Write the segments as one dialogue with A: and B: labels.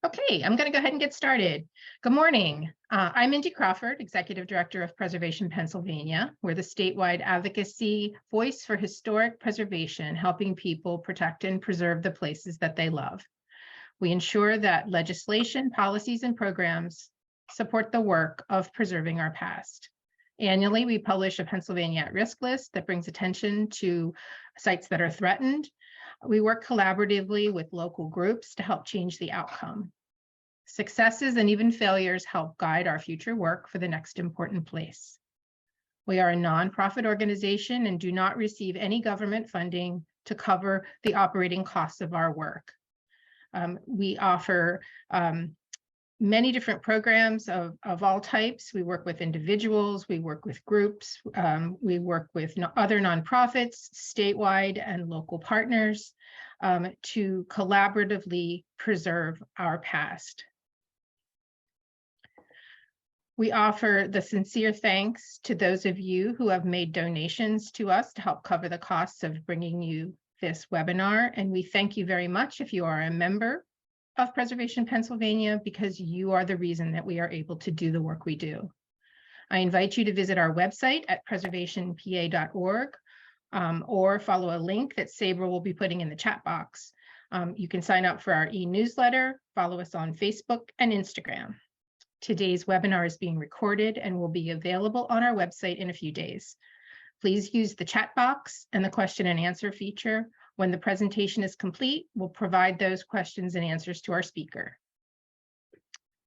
A: Okay, I'm going to go ahead and get started. Good morning. I'm Mindy Crawford, Executive Director of Preservation Pennsylvania. We're the statewide advocacy voice for historic preservation, helping people protect and preserve the places that they love. We ensure that legislation, policies, and programs support the work of preserving our past. Annually, we publish a Pennsylvania at-risk list that brings attention to sites that are threatened. We work collaboratively with local groups to help change the outcome. Successes and even failures help guide our future work for the next important place. We are a nonprofit organization and do not receive any government funding to cover the operating costs of our work. We offer many different programs of all types. We work with individuals, we work with groups, we work with other nonprofits, statewide and local partners to collaboratively preserve our past. We offer the sincere thanks to those of you who have made donations to us to help cover the costs of bringing you this webinar. And we thank you very much if you are a member of Preservation Pennsylvania, because you are the reason that we are able to do the work we do. I invite you to visit our website at preservationpa.org or follow a link that Sabra will be putting in the chat box. You can sign up for our e-newsletter, follow us on Facebook and Instagram. Today's webinar is being recorded and will be available on our website in a few days. Please use the chat box and the question and answer feature. When the presentation is complete, we'll provide those questions and answers to our speaker.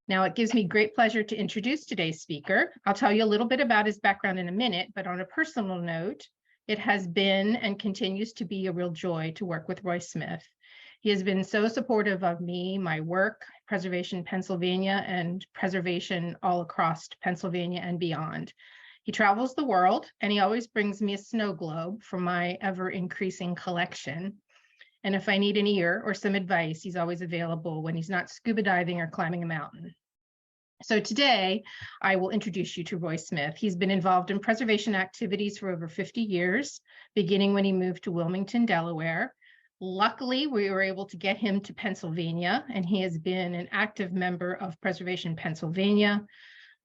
A: Now, it gives me great pleasure to introduce today's speaker. I'll tell you a little bit about his background in a minute, but on a personal note, it has been and continues to be a real joy to work with Roy Smith. He has been so supportive of me, my work, Preservation Pennsylvania, and preservation all across Pennsylvania and beyond. He travels the world, and he always brings me a snow globe for my ever-increasing collection. And if I need an ear or some advice, he's always available when he's not scuba diving or climbing a mountain. So today, I will introduce you to Roy Smith. He's been involved in preservation activities for over 50 years, beginning when he moved to Wilmington, Delaware. Luckily, we were able to get him to Pennsylvania, and he has been an active member of Preservation Pennsylvania,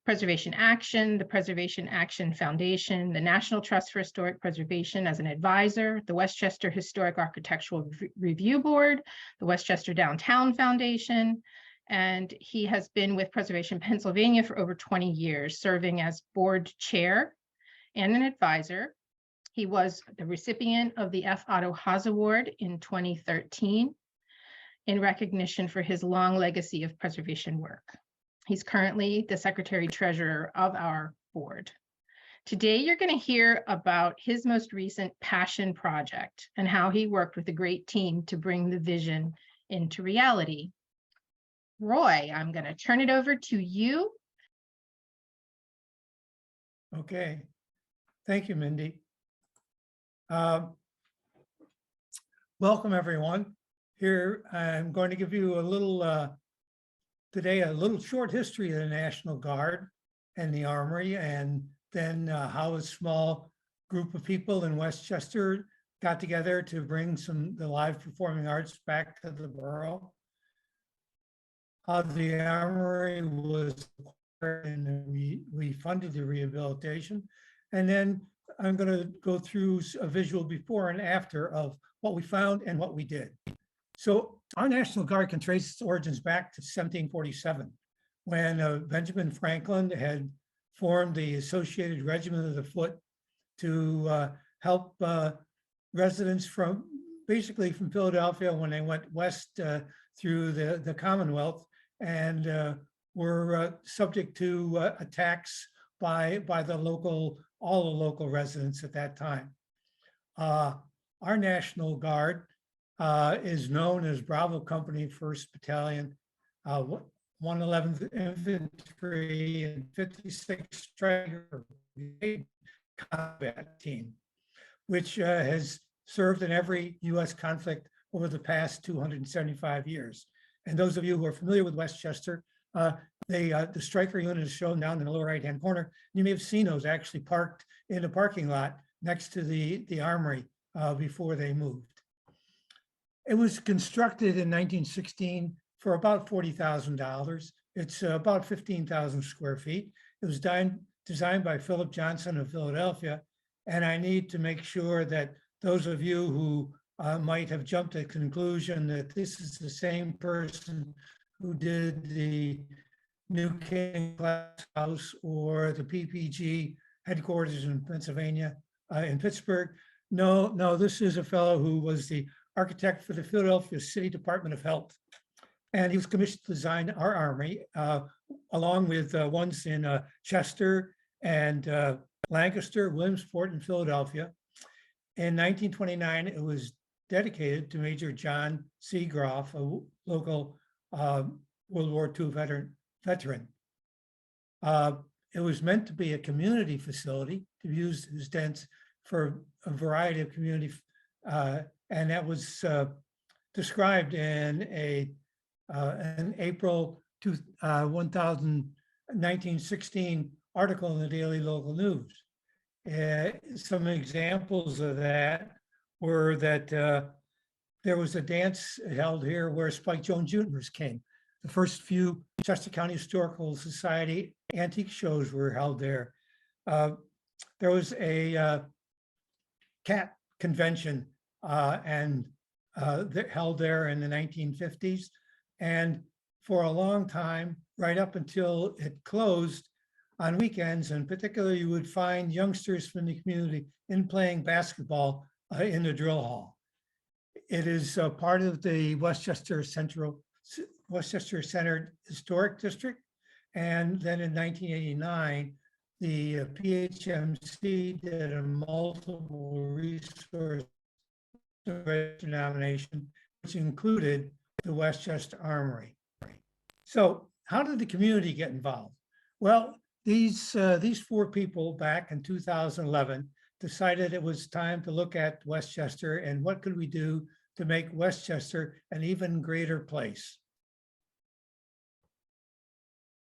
A: Preservation Action, the Preservation Action Foundation, the National Trust for Historic Preservation as an advisor, the Westchester Historic Architectural Review Board, the Westchester Downtown Foundation, and he has been with Preservation Pennsylvania for over 20 years, serving as board chair and an advisor. He was the recipient of the F. Otto Haas Award in 2013 in recognition for his long legacy of preservation work. He's currently the Secretary-Treasurer of our board. Today, you're going to hear about his most recent passion project and how he worked with a great team to bring the vision into reality. Roy, I'm going to turn it over to you.
B: Okay. Thank you, Mindy. Welcome, everyone. Here, I'm going to give you a little today, a little short history of the National Guard and the Armory, and then how a small group of people in Westchester got together to bring the live performing arts back to the borough. How the Armory was acquired and we funded the rehabilitation. And then I'm going to go through a visual before and after of what we found and what we did. So our National Guard can trace its origins back to 1747, when Benjamin Franklin had formed the Associated Regiment of the Foot to help residents from basically from Philadelphia when they went west through the Commonwealth and were subject to attacks by all the local residents at that time. Our National Guard is known as Bravo Company 1st Battalion, 111th Infantry, and 56th Striker Combat Team, which has served in every U.S. conflict over the past 275 years. And those of you who are familiar with Westchester, the Striker unit is shown down in the lower right-hand corner. You may have seen those actually parked in a parking lot next to the Armory before they moved. It was constructed in 1916 for about $40,000. It's about 15,000 square feet. It was designed by Philip Johnson of Philadelphia. And I need to make sure that those of you who might have jumped to the conclusion that this is the same person who did the New King Glass House or the PPG headquarters in Pennsylvania, in Pittsburgh. No, this is a fellow who was the architect for the Philadelphia City Department of Health. And he was commissioned to design our armory, along with ones in Chester and Lancaster, Williamsport, and Philadelphia. In 1929, it was dedicated to Major John C. Groff, a local World War II veteran. It was meant to be a community facility to be used as tents for a variety of community, and that was described in an April 1916 article in the Daily Local News. Some examples of that were that there was a dance held here where Spike Jones Jr.'s came. The first few Chester County Historical Society antique shows were held there. There was a cat convention held there in the 1950s. And for a long time, right up until it closed on weekends, in particular, you would find youngsters from the community in playing basketball in the drill hall. It is part of the Westchester Centered Historic District. And then in 1989, the PHMC did a multiple resource nomination, which included the Westchester Armory. So how did the community get involved? Well, these four people back in 2011 decided it was time to look at Westchester and what could we do to make Westchester an even greater place.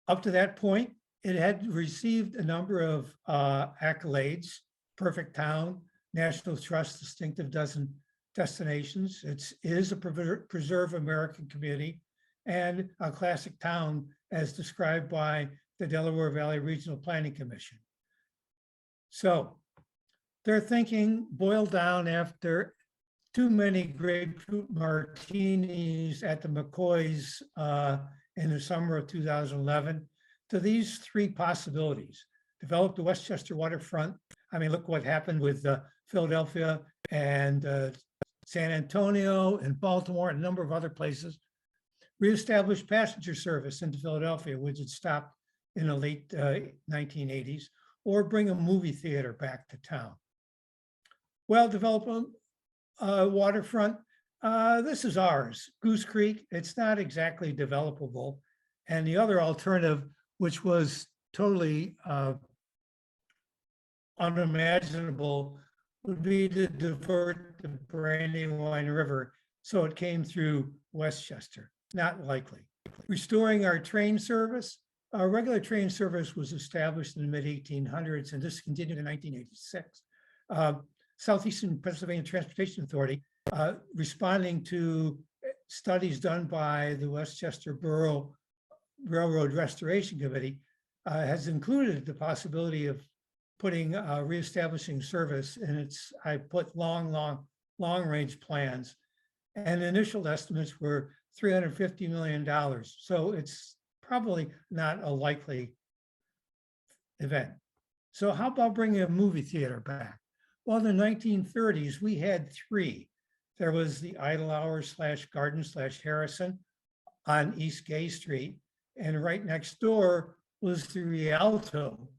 B: Up to that point, it had received a number of accolades: Perfect Town, National Trust Distinctive Destinations. It is a Preserve American Community and a classic town as described by the Delaware Valley Regional Planning Commission. So their thinking boiled down after too many grapefruit martinis at the McCoys in the summer of 2011 to these three possibilities. Develop the Westchester waterfront. I mean, look what happened with Philadelphia and San Antonio and Baltimore and a number of other places. Reestablish passenger service into Philadelphia, which had stopped in the late 1980s, or bring a movie theater back to town. Well, develop a waterfront. This is ours, Goose Creek. It's not exactly developable. And the other alternative, which was totally unimaginable, would be to divert the Brandywine River so it came through Westchester. Not likely. Restoring our train service. Our regular train service was established in the mid-1800s and discontinued in 1986. Southeastern Pennsylvania Transportation Authority, responding to studies done by the Westchester Borough Railroad Restoration Committee, has included the possibility of putting reestablishing service in its, I put long-range plans. And initial estimates were $350 million. So it's probably not a likely event. So how about bringing a movie theater back? Well, in the 1930s, we had three. There was the Idle Hour / Garden / Harrison on East Gay Street. And right next door was the Rialto.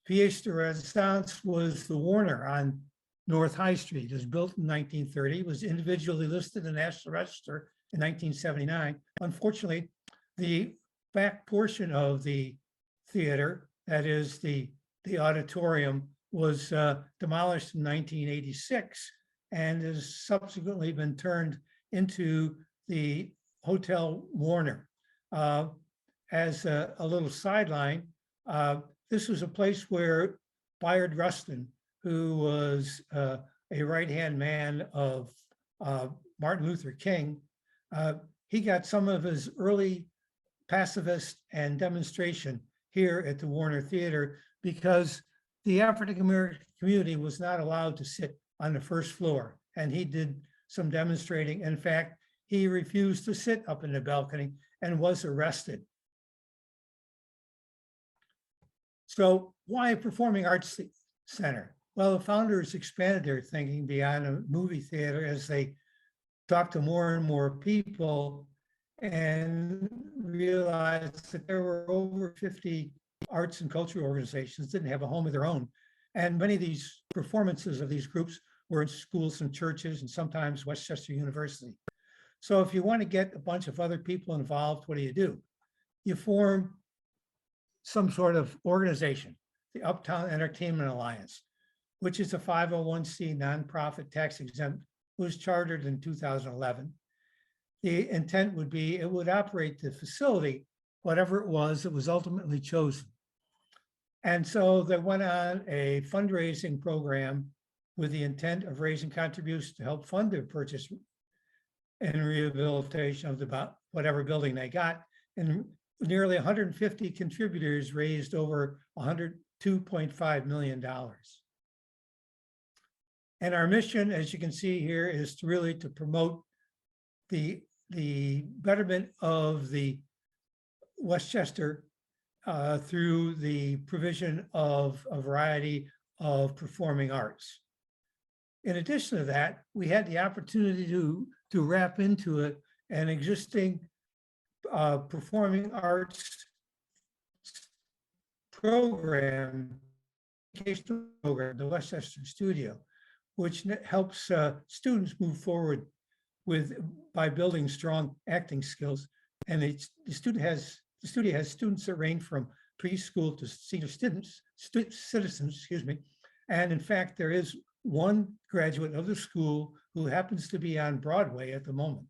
B: Pièce de Resistance was the Warner on North High Street. It was built in 1930, was individually listed in the National Register in 1979. Unfortunately, the back portion of the theater, that is the auditorium, was demolished in 1986 and has subsequently been turned into the Hotel Warner. As a little sideline, this was a place where Bayard Rustin, who was a right-hand man of Martin Luther King, he got some of his early pacifist and demonstration here at the Warner Theater because the African American community was not allowed to sit on the first floor. And he did some demonstrating. In fact, he refused to sit up in the balcony and was arrested. So why a performing arts center? Well, the founders expanded their thinking beyond a movie theater as they talked to more and more people and realized that there were over 50 arts and cultural organizations that didn't have a home of their own. And many of these performances of these groups were in schools and churches and sometimes Westchester University. So if you want to get a bunch of other people involved, what do? You form some sort of organization, the Uptown Entertainment Alliance, which is a 501c nonprofit tax exempt, was chartered in 2011. The intent would be it would operate the facility, whatever it was that was ultimately chosen. And so they went on a fundraising program with the intent of raising contributions to help fund the purchase and rehabilitation of whatever building they got. And nearly 150 contributors raised over $102.5 million. And our mission, as you can see here, is to really to promote the betterment of the Westchester through the provision of a variety of performing arts. In addition to that, we had the opportunity to wrap into it an existing performing arts program, the Westchester Studio, which helps students move forward by building strong acting skills. And the studio has students that range from preschool to senior citizens, excuse me. And in fact, there is one graduate of the school who happens to be on Broadway at the moment.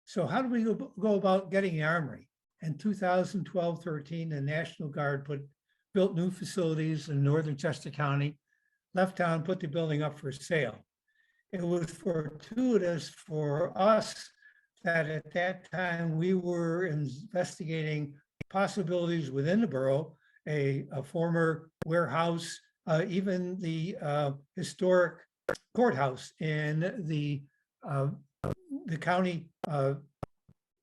B: So how do we go about getting the Armory? In 2012-13, the National Guard built new facilities in northern Chester County, left town, put the building up for sale. It was fortuitous for us that at that time we were investigating possibilities within the borough, a former warehouse, even the historic courthouse in the county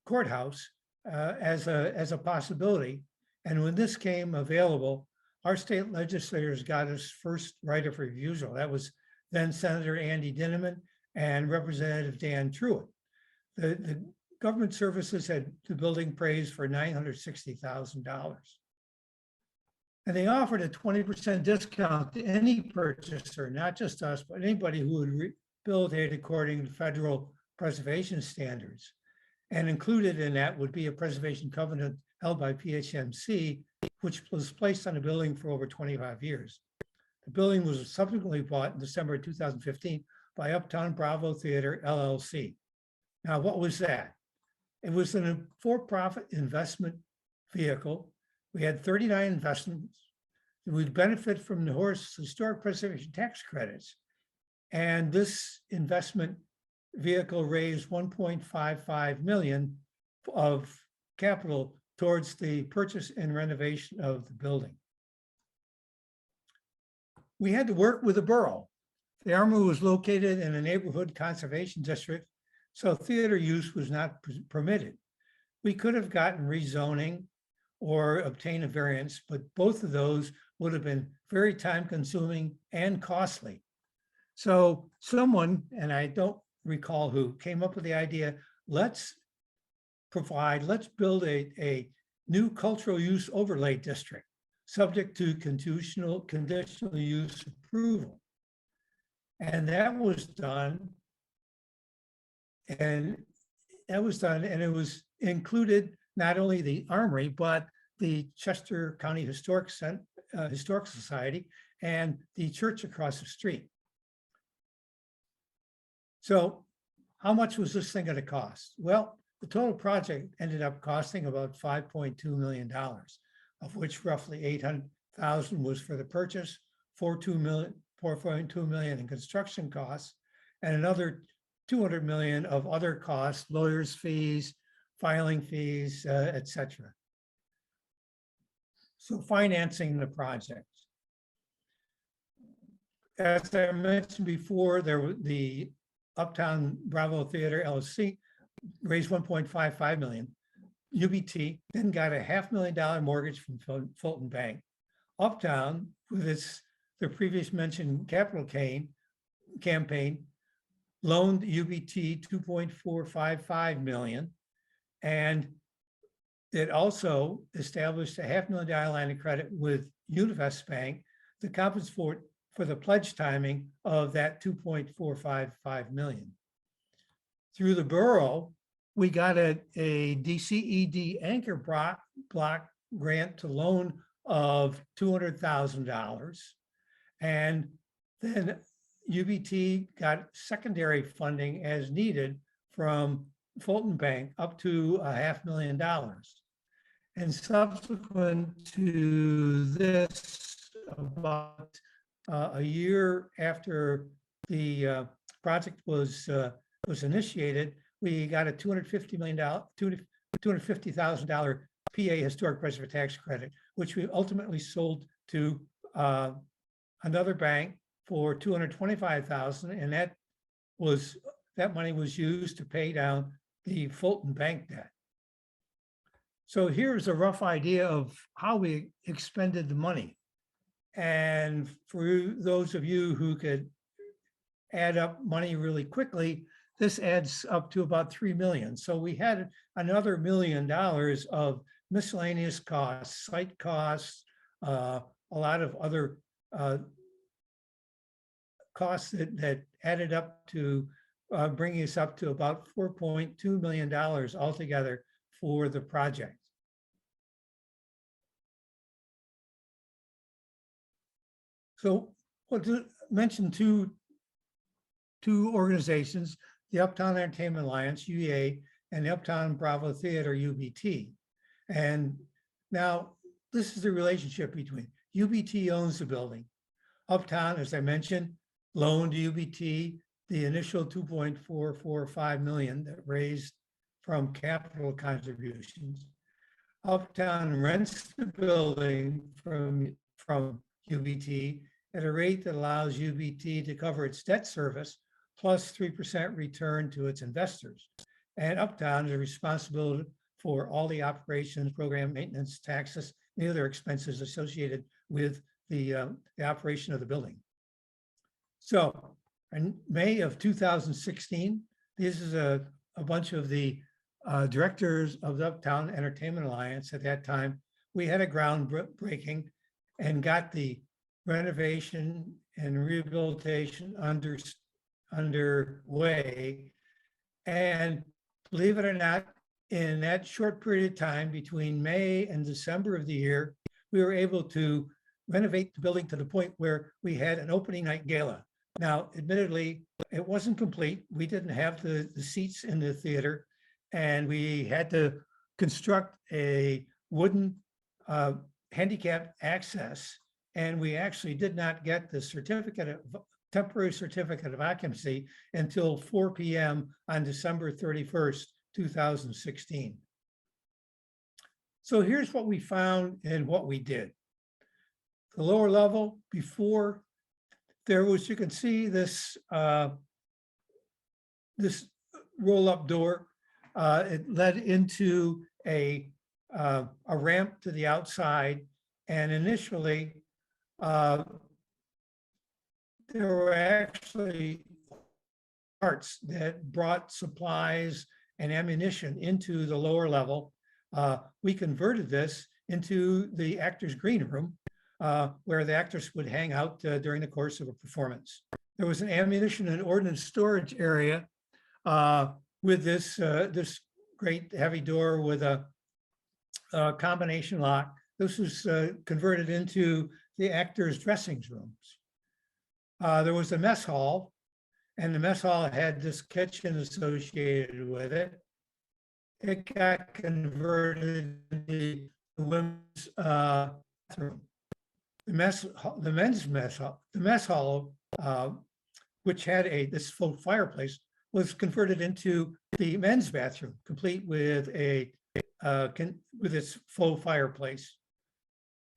B: courthouse as a possibility. And when this came available, our state legislators got us first right of refusal. That was then Senator Andy Dinniman and Representative Dan Truitt. The government services had the building praised for $960,000. And they offered a 20% discount to any purchaser, not just us, but anybody who would rehabilitate according to federal preservation standards. And included in that would be a preservation covenant held by PHMC, which was placed on the building for over 25 years. The building was subsequently bought in December 2015 by Uptown Bravo Theater, LLC. Now, what was that? It was a for-profit investment vehicle. We had 39 investments. We'd benefit from the historic preservation tax credits. And this investment vehicle raised $1.55 million of capital towards the purchase and renovation of the building. We had to work with the borough. The Armory was located in a neighborhood conservation district, so theater use was not permitted. We could have gotten rezoning or obtained a variance, but both of those would have been very time-consuming and costly. So someone, and I don't recall who, came up with the idea, let's build a new cultural use overlay district subject to conditional use approval. And that was done. And it was included not only the Armory, but the Chester County Historic Society and the church across the street. So how much was this thing going to cost? Well, the total project ended up costing about $5.2 million, of which roughly $800,000 was for the purchase, $4.2 million in construction costs, and another 200 million of other costs, lawyers' fees, filing fees, et cetera. So financing the project. As I mentioned before, the Uptown Bravo Theater LLC raised 1.55 million. UBT then got a $500,000 mortgage from Fulton Bank. Uptown, with the previous mentioned capital campaign, loaned UBT 2.455 million, and it also established a $500,000 line of credit with Univest Bank to compensate for the pledge timing of that 2.455 million. Through the borough, we got a DCED anchor block grant to loan of $200,000. And then UBT got secondary funding as needed from Fulton Bank up to $500,000. And subsequent to this, about a year after the project was initiated, we got a $250,000 PA historic preserve tax credit, which we ultimately sold to another bank for $225,000, and that money was used to pay down the Fulton Bank debt. So here's a rough idea of how we expended the money. And for those of you who could add up money really quickly, this adds up to about 3 million. So we had another $1 million of miscellaneous costs, site costs, a lot of other costs that added up to bringing us up to about $4.2 million altogether for the project. So I'll mention two organizations, the Uptown Entertainment Alliance, UEA, and the Uptown Bravo Theater, UBT. And now this is the relationship between UBT owns the building. Uptown, as I mentioned, loaned UBT the initial 2.445 million that raised from capital contributions. Uptown rents the building from UBT at a rate that allows UBT to cover its debt service plus 3% return to its investors. And Uptown is responsible for all the operations, program maintenance, taxes, and other expenses associated with the operation of the building. So in May of 2016, this is a bunch of the directors of the Uptown Entertainment Alliance. At that time, we had a groundbreaking and got the renovation and rehabilitation underway. And believe it or not, in that short period of time between May and December of the year, we were able to renovate the building to the point where we had an opening night gala. Now, admittedly, it wasn't complete. We didn't have the seats in the theater, and we had to construct a wooden handicap access. And we actually did not get the temporary certificate of occupancy until 4 p.m. on December 31st, 2016. So here's what we found and what we did. The lower level, before there was, you can see this, this roll-up door. It led into a ramp to the outside. And initially, there were actually carts that brought supplies and ammunition into the lower level. We converted this into the actors' green room, where the actors would hang out during the course of a performance. There was an ammunition and ordnance storage area with this great heavy door with a combination lock. This was converted into the actors' dressing rooms. There was a mess hall, and the mess hall had this kitchen associated with it. It got converted into the women's bathroom. The mess hall, which had this full fireplace, was converted into the men's bathroom, complete with with its faux fireplace.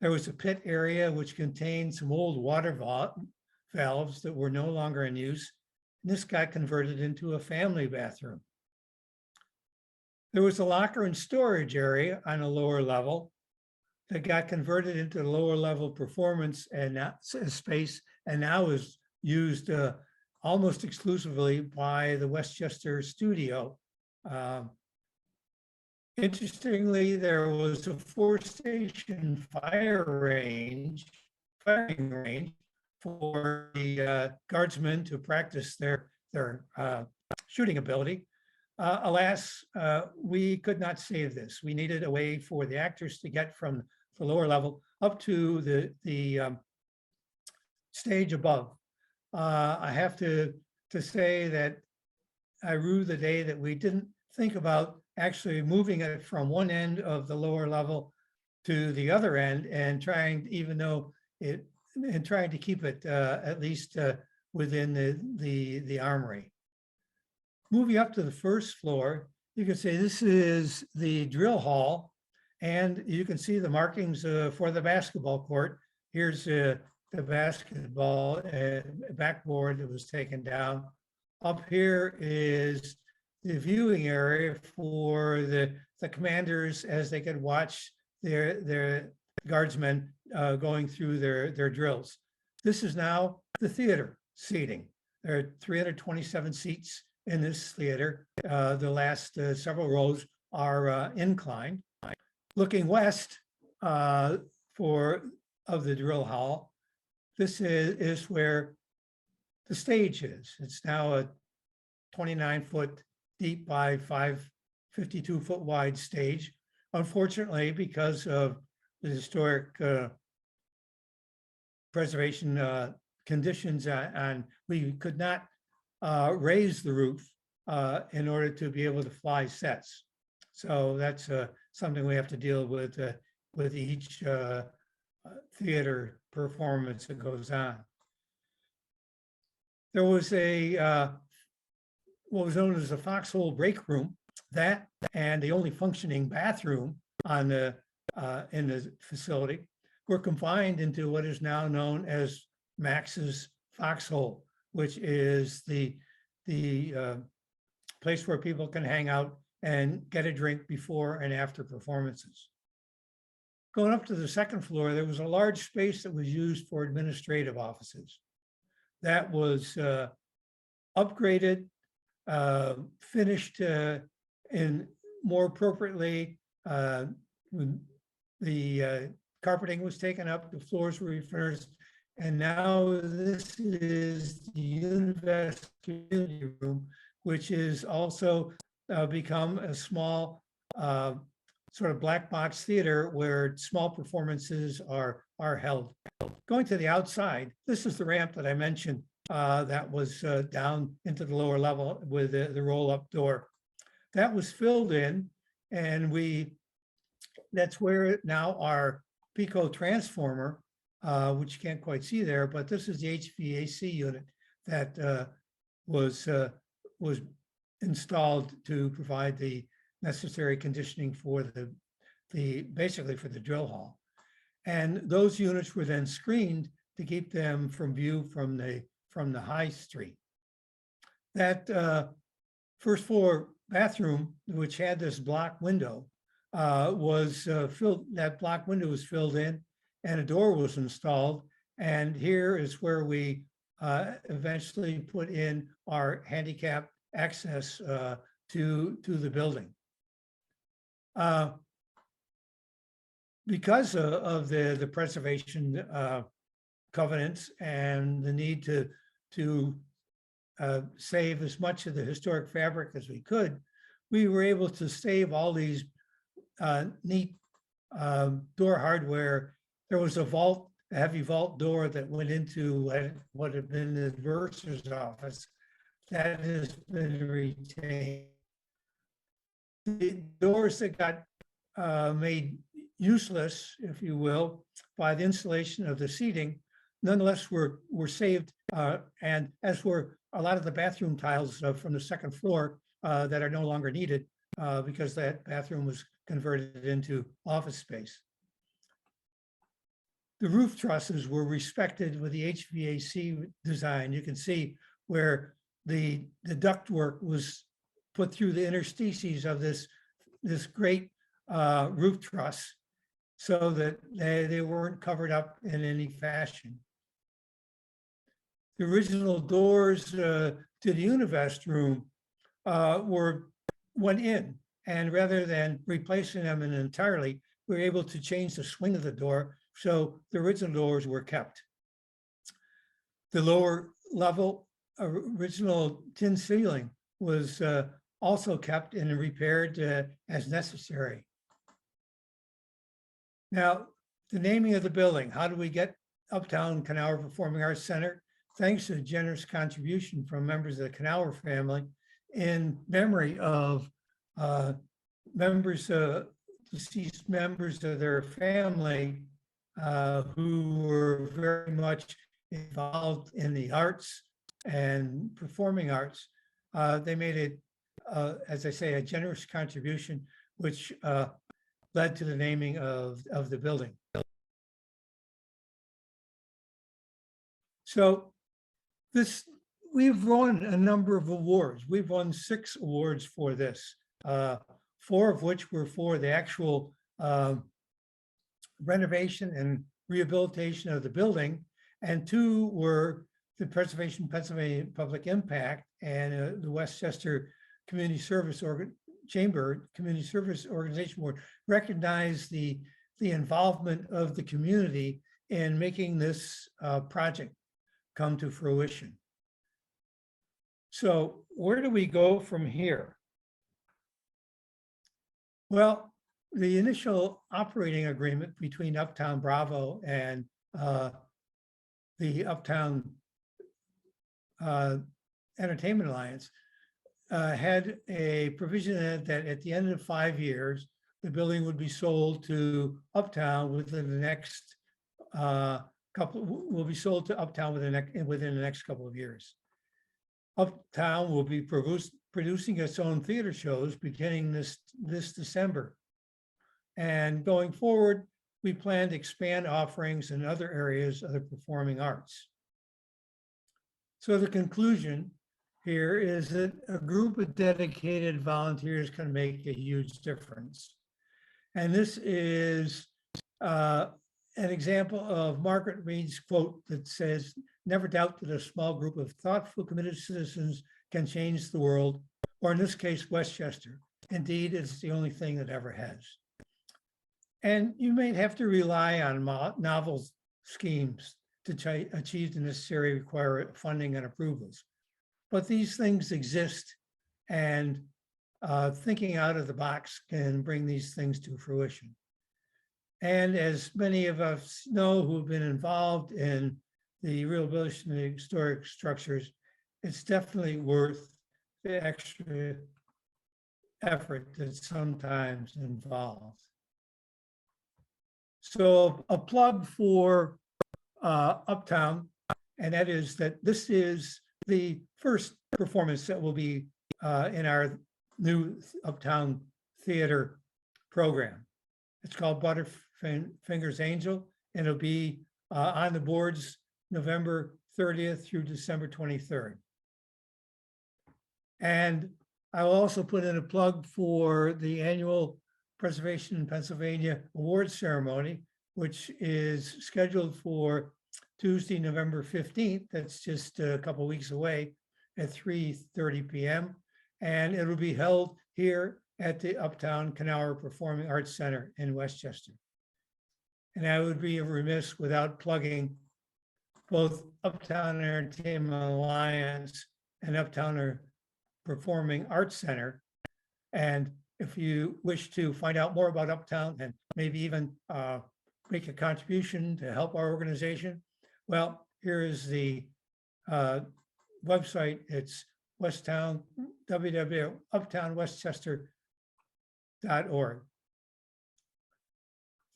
B: There was a pit area which contained some old water valves that were no longer in use. And this got converted into a family bathroom. There was a locker and storage area on a lower level that got converted into the lower level performance and space, and now is used almost exclusively by the Westchester studio. Interestingly, there was a 4-station firing range for the guardsmen to practice their shooting ability. Alas, we could not save this. We needed a way for the actors to get from the lower level up to the stage above. I have to say that I rue the day that we didn't think about actually moving it from one end of the lower level to the other end and trying to keep it at least within the armory. Moving up to the first floor, you can say this is the drill hall, and you can see the markings for the basketball court. Here's the basketball backboard that was taken down. Up here is the viewing area for the commanders as they could watch their guardsmen going through their drills. This is now the theater seating. There are 327 seats in this theater. The last several rows are inclined. Looking west of the drill hall, this is where the stage is. It's now a 29-foot deep by 52-foot wide stage. Unfortunately, because of the historic preservation conditions, and we could not raise the roof in order to be able to fly sets. So that's something we have to deal with each theater performance that goes on. There was what was known as a foxhole break room. That and the only functioning bathroom in the facility were confined into what is now known as Max's Foxhole, which is the place where people can hang out and get a drink before and after performances. Going up to the second floor, there was a large space that was used for administrative offices. That was upgraded, finished in more appropriately. When the carpeting was taken up, the floors were refurnished, and now this is the Univest Community Room, which is also become a small sort of black box theater where small performances are held. Going to the outside, this is the ramp that I mentioned that was down into the lower level with the roll-up door. That was filled in, and that's where now our Pico transformer, which you can't quite see there, but this is the HVAC unit that was installed to provide the necessary conditioning for basically for the drill hall. And those units were then screened to keep them from view from the high street. That first floor bathroom, which had this block window, was filled. That block window was filled in, and a door was installed. And here is where we eventually put in our handicap access to the building. Because of the preservation covenants and the need to save as much of the historic fabric as we could, we were able to save all these neat door hardware. There was a heavy vault door that went into what had been the bursar's office that has been retained. The doors that got made useless, if you will, by the installation of the seating, nonetheless were saved, and as were a lot of the bathroom tiles from the second floor that are no longer needed because that bathroom was converted into office space. The roof trusses were respected with the HVAC design. You can see where the ductwork was put through the interstices of this great roof truss so that they weren't covered up in any fashion. The original doors to the Univest room went in, and rather than replacing them entirely, we were able to change the swing of the door, so the original doors were kept. The lower level original tin ceiling was also kept and repaired as necessary. Now, the naming of the building, how do we get Uptown Canower Performing Arts Center? Thanks to a generous contribution from members of the Canower family in memory of deceased members of their family who were very much involved in the arts and performing arts. They made it, as I say, a generous contribution, which led to the naming of the building. So we've won a number of awards. We've won 6 awards for this, 4 of which were for the actual renovation and rehabilitation of the building, and 2 were the Preservation Pennsylvania Public Impact and the Westchester Community Service Chamber Community Service Organization Board recognized the involvement of the community in making this project come to fruition. So where do we go from here? Well, the initial operating agreement between Uptown Bravo and the Uptown Entertainment Alliance had a provision in it that at the end of 5 years, the building would be sold to Uptown within the next will be sold to Uptown within the next couple of years. Uptown will be producing its own theater shows beginning this December. And going forward, we plan to expand offerings in other areas of the performing arts. So the conclusion here is that a group of dedicated volunteers can make a huge difference. And this is an example of Margaret Mead's quote that says, "Never doubt that a small group of thoughtful, committed citizens can change the world," or in this case, Westchester. Indeed, it's the only thing that ever has. And you may have to rely on novel schemes to achieve the necessary required funding and approvals. But these things exist, and thinking out of the box can bring these things to fruition. And as many of us know who've been involved in the rehabilitation of the historic structures, it's definitely worth the extra effort that's sometimes involved. So a plug for Uptown, and that is that this is the first performance that will be in our new Uptown Theater program. It's called Butterfingers Angel, and it'll be on the boards November 30th through December 23rd. And I'll also put in a plug for the annual Preservation Pennsylvania Awards ceremony, which is scheduled for Tuesday, November 15th. That's just a couple weeks away at 3:30 p.m. And it'll be held here at the Uptown Canower Performing Arts Center in Westchester. And I would be remiss without plugging both Uptown Entertainment Alliance and Uptown Performing Arts Center. And if you wish to find out more about Uptown and maybe even make a contribution to help our organization, well, here is the website. It's www.uptownwestchester.org.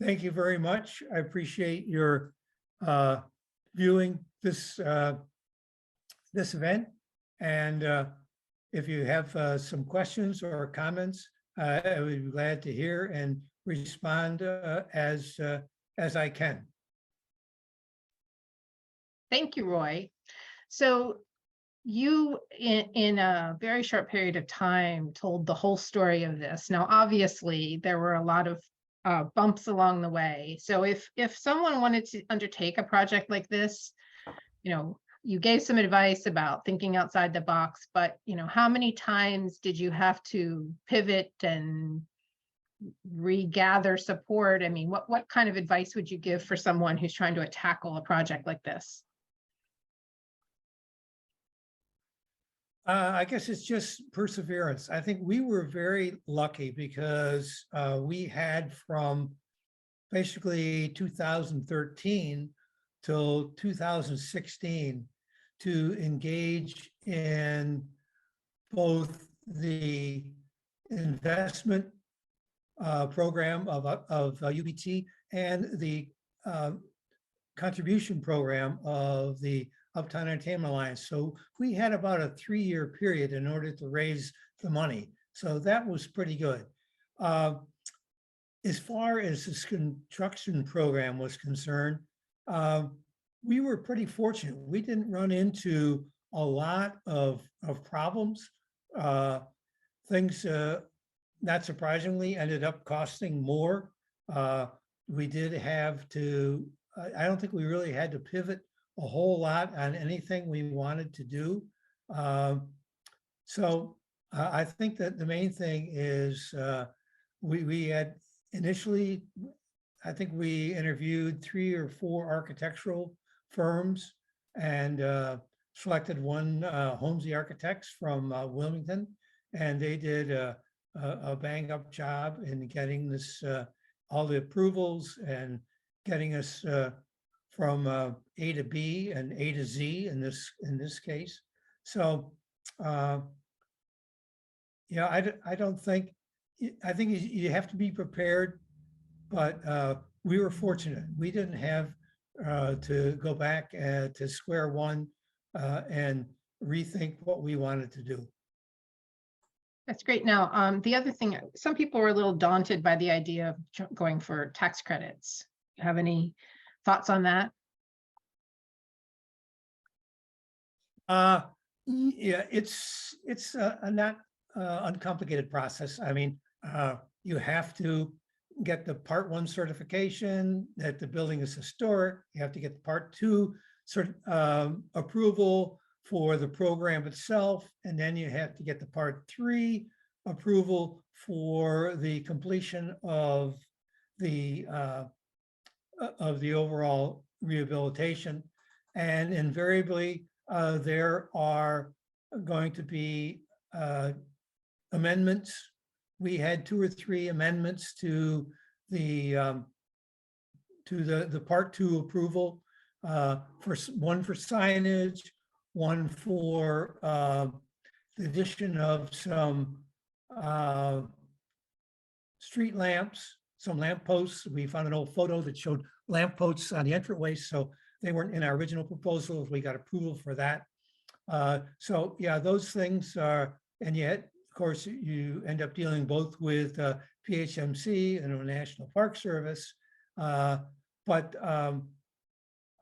B: Thank you very much. I appreciate your viewing this event, And if you have some questions or comments, I would be glad to hear and respond as I can.
A: Thank you, Roy. So you, in a very short period of time, told the whole story of this. Now, obviously, there were a lot of bumps along the way. So if someone wanted to undertake a project like this, you gave some advice about thinking outside the box, but how many times did you have to pivot and regather support? I mean, what kind of advice would you give for someone who's trying to tackle a project like this?
B: I guess it's just perseverance. I think we were very lucky because we had from basically 2013 till 2016 to engage in both the investment program of UBT and the contribution program of the Uptown Entertainment Alliance. So we had about a 3-year period in order to raise the money. So that was pretty good. As far as this construction program was concerned, we were pretty fortunate. We didn't run into a lot of problems. Things, not surprisingly, ended up costing more. We did have to, I don't think we really had to pivot a whole lot on anything we wanted to do. So I think that the main thing is we had initially, I think we interviewed 3 or 4 architectural firms and selected one, Holmesy Architects from Wilmington, and they did a bang up job in getting this, all the approvals and getting us from A to B and A to Z in this case. So I don't think, I think you have to be prepared, but we were fortunate. We didn't have to go back to square one and rethink what we wanted to do.
A: That's great. Now, the other thing, some people were a little daunted by the idea of going for tax credits. You have any thoughts on that?
B: Yeah, it's a not uncomplicated process. I mean, you have to get the Part 1 certification that the building is historic. You have to get the Part 2 approval for the program itself, and then you have to get the Part 3 approval for the completion of the overall rehabilitation. And invariably, there are going to be amendments. We had 2 or 3 amendments to the Part 2 approval, for one for signage, one for the addition of some street lamps, some lamp posts. We found an old photo that showed lamp posts on the entryway, so they weren't in our original proposal. We got approval for that. So yeah, those things are, and yet, of course, you end up dealing both with PHMC and the National Park Service. But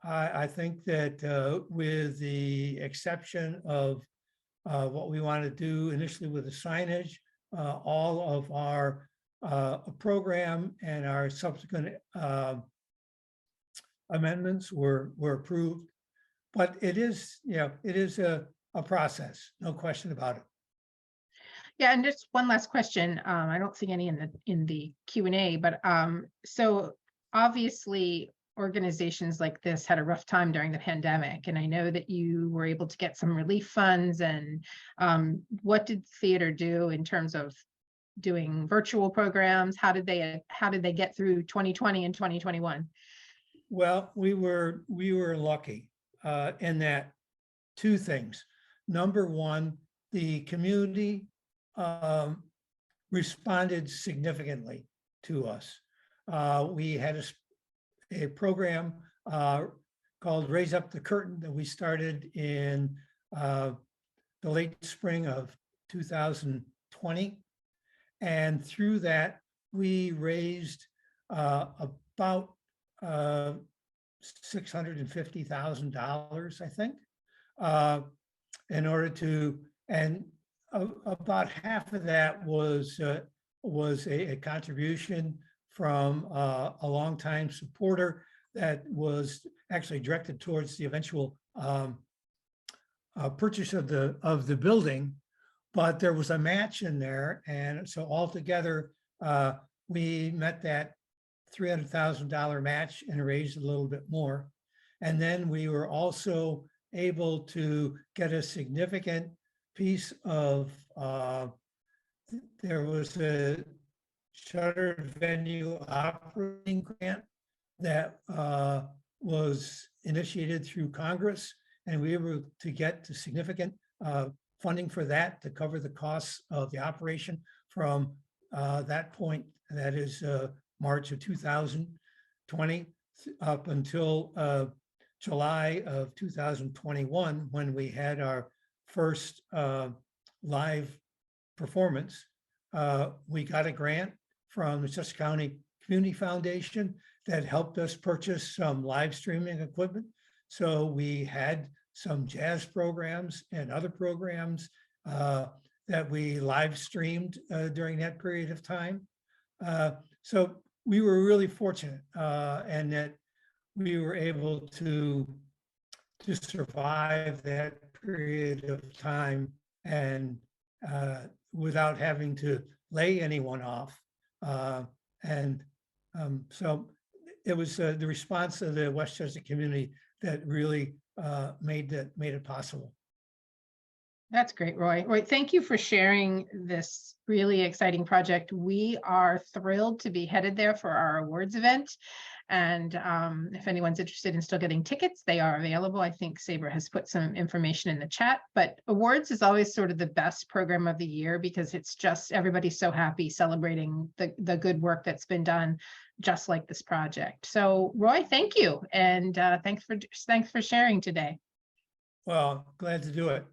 B: I think that with the exception of what we want to do initially with the signage, all of our program and our subsequent amendments were approved. But it is, it is a process, no question about it.
A: Yeah, and just one last question. I don't see any in the Q&A, but so obviously organizations like this had a rough time during the pandemic, and I know that you were able to get some relief funds. And what did theater do in terms of doing virtual programs? How did they get through 2020 and 2021?
B: Well, we were lucky in that 2 things. Number one, the community responded significantly to us. We had a program called Raise Up the Curtain that we started in the late spring of 2020. And through that, we raised about $650,000, I think, in order to, and about half of that was a contribution from a longtime supporter that was actually directed towards the eventual purchase of the building, but there was a match in there, and so altogether we met that $300,000 match and raised a little bit more. And then we were also able to get a significant piece of, there was a shuttered venue operating grant that was initiated through Congress, and we were able to get to significant funding for that to cover the costs of the operation from that point, that is March of 2020 up until July of 2021, when we had our first live performance. We got a grant from the Chester County Community Foundation that helped us purchase some live streaming equipment. So we had some jazz programs and other programs that we live streamed during that period of time. So we were really fortunate and that we were able to survive that period of time and without having to lay anyone off. So it was the response of the Westchester community that really made it possible.
A: That's great, Roy. Roy, thank you for sharing this really exciting project. We are thrilled to be headed there for our awards event. And if anyone's interested in still getting tickets, they are available. I think Saber has put some information in the chat, but awards is always sort of the best program of the year because it's just everybody's so happy celebrating the good work that's been done, just like this project. So Roy, thank you. And thanks for sharing today.
B: Well, glad to do it.